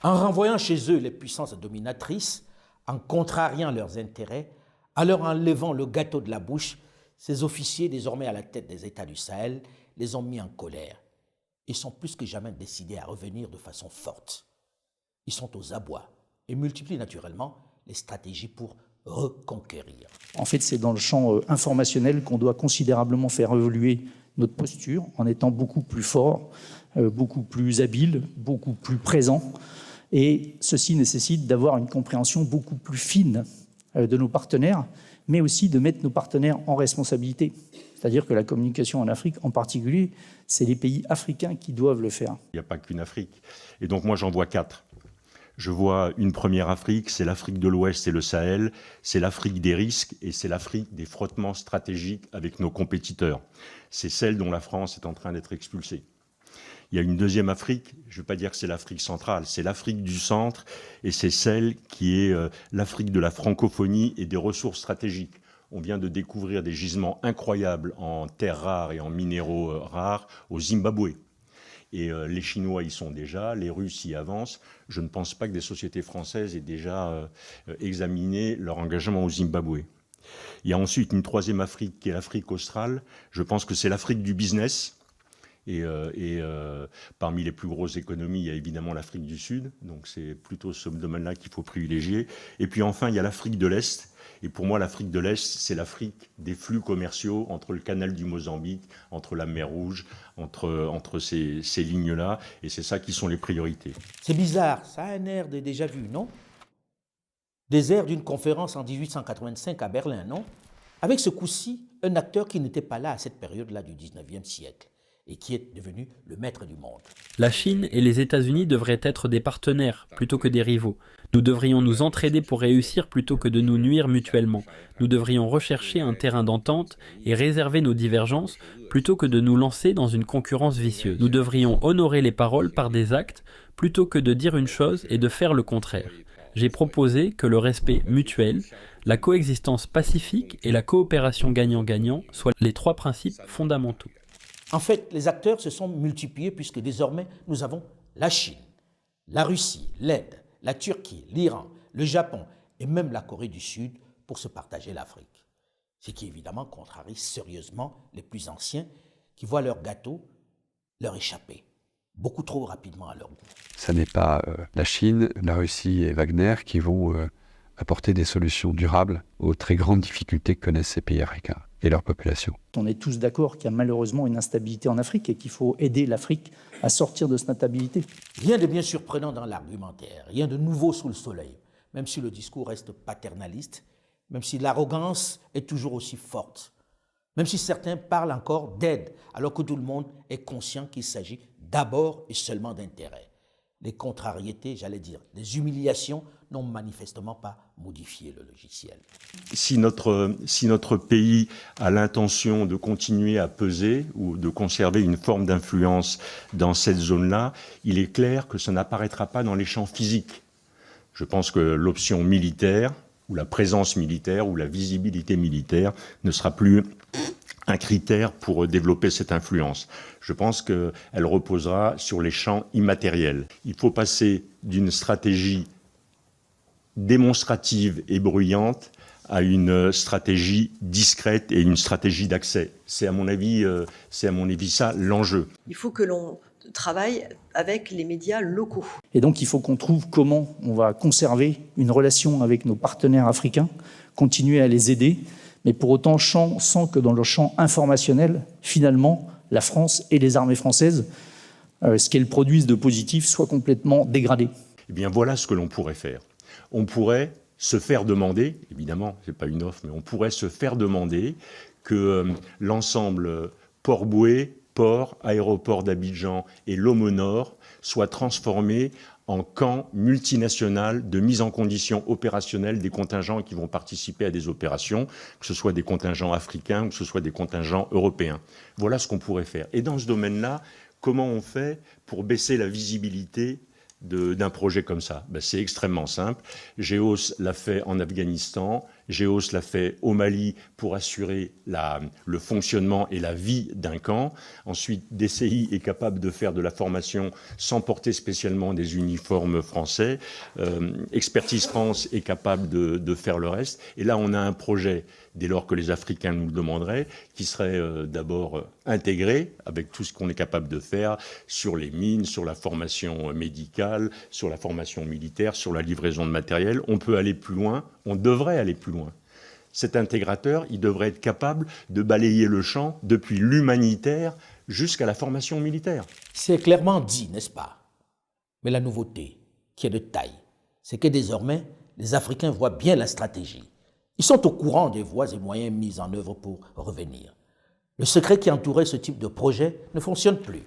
en renvoyant chez eux les puissances dominatrices, en contrariant leurs intérêts, en leur enlevant le gâteau de la bouche, ces officiers, désormais à la tête des États du Sahel, les ont mis en colère. Ils sont plus que jamais décidés à revenir de façon forte. Ils sont aux abois et multiplient naturellement les stratégies pour reconquérir. En fait, c'est dans le champ informationnel qu'on doit considérablement faire évoluer notre posture en étant beaucoup plus fort, beaucoup plus habile, beaucoup plus présent. Et ceci nécessite d'avoir une compréhension beaucoup plus fine de nos partenaires, mais aussi de mettre nos partenaires en responsabilité. C'est-à-dire que la communication en Afrique, en particulier, c'est les pays africains qui doivent le faire. Il n'y a pas qu'une Afrique. Et donc moi, j'en vois 4. Je vois une première Afrique, c'est l'Afrique de l'Ouest et le Sahel, c'est l'Afrique des risques et c'est l'Afrique des frottements stratégiques avec nos compétiteurs. C'est celle dont la France est en train d'être expulsée. Il y a une deuxième Afrique, je ne veux pas dire que c'est l'Afrique centrale, c'est l'Afrique du centre et c'est celle qui est l'Afrique de la francophonie et des ressources stratégiques. On vient de découvrir des gisements incroyables en terres rares et en minéraux rares au Zimbabwe. Et les Chinois y sont déjà, les Russes y avancent. Je ne pense pas que des sociétés françaises aient déjà examiné leur engagement au Zimbabwe. Il y a ensuite une troisième Afrique qui est l'Afrique australe. Je pense que c'est l'Afrique du business. Et parmi les plus grosses économies, il y a évidemment l'Afrique du Sud. Donc c'est plutôt ce domaine-là qu'il faut privilégier. Et puis enfin, il y a l'Afrique de l'Est. Et pour moi, l'Afrique de l'Est, c'est l'Afrique des flux commerciaux entre le canal du Mozambique, entre la mer Rouge, entre ces lignes-là. Et c'est ça qui sont les priorités. C'est bizarre, ça a un air de déjà vu, non? Des airs d'une conférence en 1885 à Berlin, non? Avec ce coup-ci, un acteur qui n'était pas là à cette période-là du 19e siècle et qui est devenu le maître du monde. La Chine et les États-Unis devraient être des partenaires plutôt que des rivaux. Nous devrions nous entraider pour réussir plutôt que de nous nuire mutuellement. Nous devrions rechercher un terrain d'entente et réserver nos divergences plutôt que de nous lancer dans une concurrence vicieuse. Nous devrions honorer les paroles par des actes plutôt que de dire une chose et de faire le contraire. J'ai proposé que le respect mutuel, la coexistence pacifique et la coopération gagnant-gagnant soient les 3 principes fondamentaux. En fait, les acteurs se sont multipliés puisque désormais, nous avons la Chine, la Russie, l'Inde, la Turquie, l'Iran, le Japon et même la Corée du Sud pour se partager l'Afrique. Ce qui évidemment contrarie sérieusement les plus anciens qui voient leur gâteau leur échapper beaucoup trop rapidement à leur goût. Ce n'est pas la Chine, la Russie et Wagner qui vont apporter des solutions durables aux très grandes difficultés que connaissent ces pays africains et leur population. On est tous d'accord qu'il y a malheureusement une instabilité en Afrique et qu'il faut aider l'Afrique à sortir de cette instabilité. Rien de bien surprenant dans l'argumentaire, rien de nouveau sous le soleil, même si le discours reste paternaliste, même si l'arrogance est toujours aussi forte, même si certains parlent encore d'aide, alors que tout le monde est conscient qu'il s'agit d'abord et seulement d'intérêt. Les contrariétés, j'allais dire, les humiliations n'ont manifestement pas modifié le logiciel. Si notre pays a l'intention de continuer à peser ou de conserver une forme d'influence dans cette zone-là, il est clair que ça n'apparaîtra pas dans les champs physiques. Je pense que l'option militaire, ou la présence militaire, ou la visibilité militaire ne sera plus un critère pour développer cette influence. Je pense qu'elle reposera sur les champs immatériels. Il faut passer d'une stratégie démonstrative et bruyante à une stratégie discrète et une stratégie d'accès. C'est à mon avis ça l'enjeu. Il faut que l'on travaille avec les médias locaux. Et donc il faut qu'on trouve comment on va conserver une relation avec nos partenaires africains, continuer à les aider, mais pour autant sans que dans le champ informationnel, finalement, la France et les armées françaises, ce qu'elles produisent de positif soit complètement dégradé. Eh bien voilà ce que l'on pourrait faire. On pourrait se faire demander, évidemment, ce n'est pas une offre, mais on pourrait se faire demander que l'ensemble Port-Bouët, port, aéroport d'Abidjan et Lomé Nord soient transformés en camp multinational de mise en condition opérationnelle des contingents qui vont participer à des opérations, que ce soit des contingents africains ou que ce soit des contingents européens. Voilà ce qu'on pourrait faire. Et dans ce domaine-là, comment on fait pour baisser la visibilité d'un projet comme ça? C'est extrêmement simple. GEOS l'a fait en Afghanistan, GEOS l'a fait au Mali pour assurer le fonctionnement et la vie d'un camp. Ensuite, DCI est capable de faire de la formation sans porter spécialement des uniformes français. Expertise France est capable de faire le reste. Et là, on a un projet, dès lors que les Africains nous le demanderaient, qui serait d'abord intégré avec tout ce qu'on est capable de faire sur les mines, sur la formation médicale, sur la formation militaire, sur la livraison de matériel. On peut aller plus loin, on devrait aller plus loin. Cet intégrateur, il devrait être capable de balayer le champ depuis l'humanitaire jusqu'à la formation militaire. C'est clairement dit, n'est-ce pas? Mais la nouveauté, qui est de taille, c'est que désormais, les Africains voient bien la stratégie. Ils sont au courant des voies et moyens mis en œuvre pour revenir. Le secret qui entourait ce type de projet ne fonctionne plus.